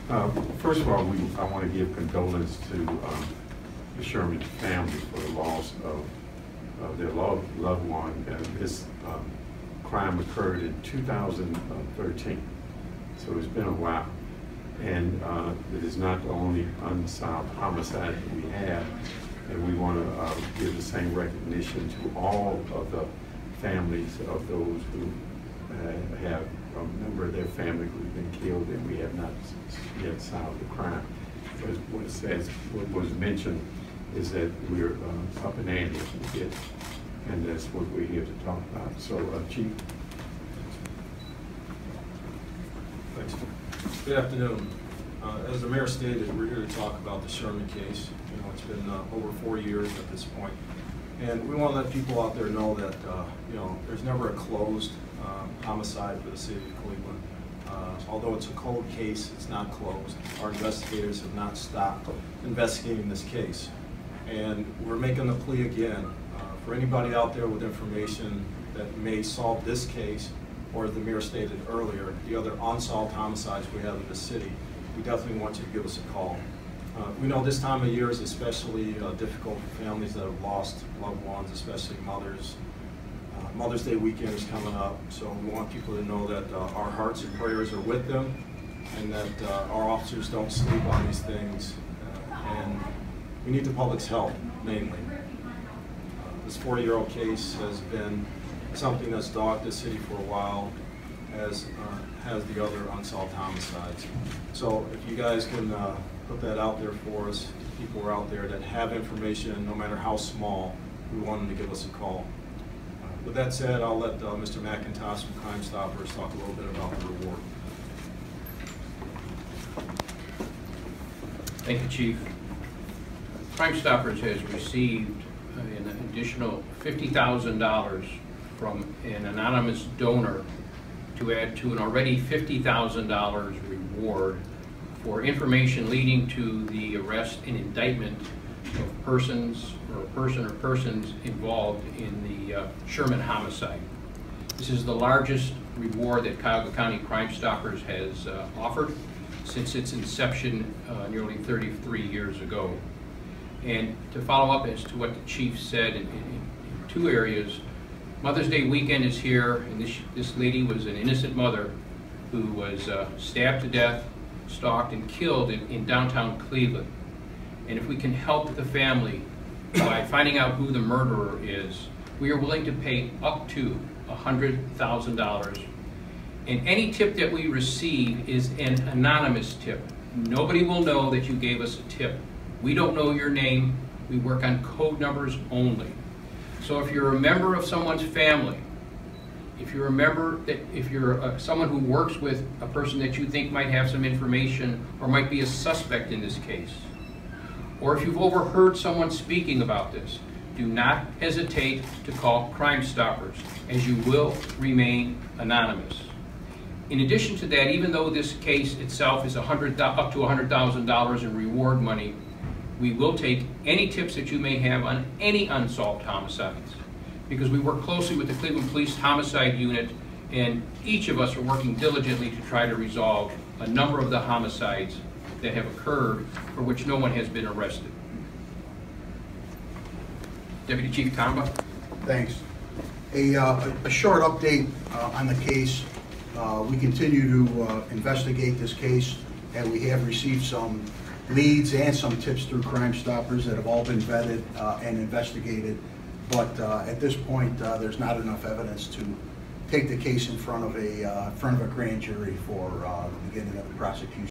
First of all, I want to give condolence to the Sherman family for the loss of their loved one. This crime occurred in 2013, so it's been a while. And it is not the only unsolved homicide that we have, and we want to give the same recognition to all of the families of those who have a member of their family who's been killed and we have not yet solved the crime. But what was mentioned is that we're up in ante a bit, and that's what we're here to talk about. So, Chief. Thanks. Good afternoon. As the mayor stated, we're here to talk about the Sherman case. You know, it's been over 4 years at this point. And we want to let people out there know that, you know, there's never a closed homicide for the city of Cleveland. Although it's a cold case, it's not closed. Our investigators have not stopped investigating this case. And we're making the plea again for anybody out there with information that may solve this case, or as the mayor stated earlier, the other unsolved homicides we have in the city. We definitely want you to give us a call. We know this time of year is especially difficult for families that have lost loved ones, especially mothers. Mother's Day weekend is coming up, so we want people to know that our hearts and prayers are with them, and that our officers don't sleep on these things, and we need the public's help, mainly. This 4-year-old case has been something that's dogged the city for a while, as has the other unsolved homicides. So if you guys can put that out there for us, people are out there that have information, no matter how small, we want them to give us a call. With that said, I'll let Mr. McIntosh from Crime Stoppers talk a little bit about the reward. Thank you, Chief. Crime Stoppers has received an additional $50,000 from an anonymous donor to add to an already $50,000 reward for information leading to the arrest and indictment of persons or a person or persons involved in the Sherman homicide. This is the largest reward that Cuyahoga County Crime Stoppers has offered since its inception nearly 33 years ago. And to follow up as to what the Chief said in 2 areas, Mother's Day weekend is here, and this lady was an innocent mother who was stabbed to death, stalked, and killed in downtown Cleveland. And if we can help the family by finding out who the murderer is, we are willing to pay up to $100,000. And any tip that we receive is an anonymous tip. Nobody will know that you gave us a tip. We don't know your name. We work on code numbers only. So if you're a member of someone's family, if you're a member that, if you're someone who works with a person that you think might have some information or might be a suspect in this case, or if you've overheard someone speaking about this, do not hesitate to call Crime Stoppers, as you will remain anonymous. In addition to that, even though this case itself is up to $100,000 in reward money, we will take any tips that you may have on any unsolved homicides, because we work closely with the Cleveland Police Homicide Unit, and each of us are working diligently to try to resolve a number of the homicides that have occurred for which no one has been arrested. Deputy Chief Tamba. Thanks. A short update on the case. We continue to investigate this case, and we have received some leads and some tips through Crime Stoppers that have all been vetted and investigated. But at this point, there's not enough evidence to take the case in front of a grand jury for the beginning of the prosecution.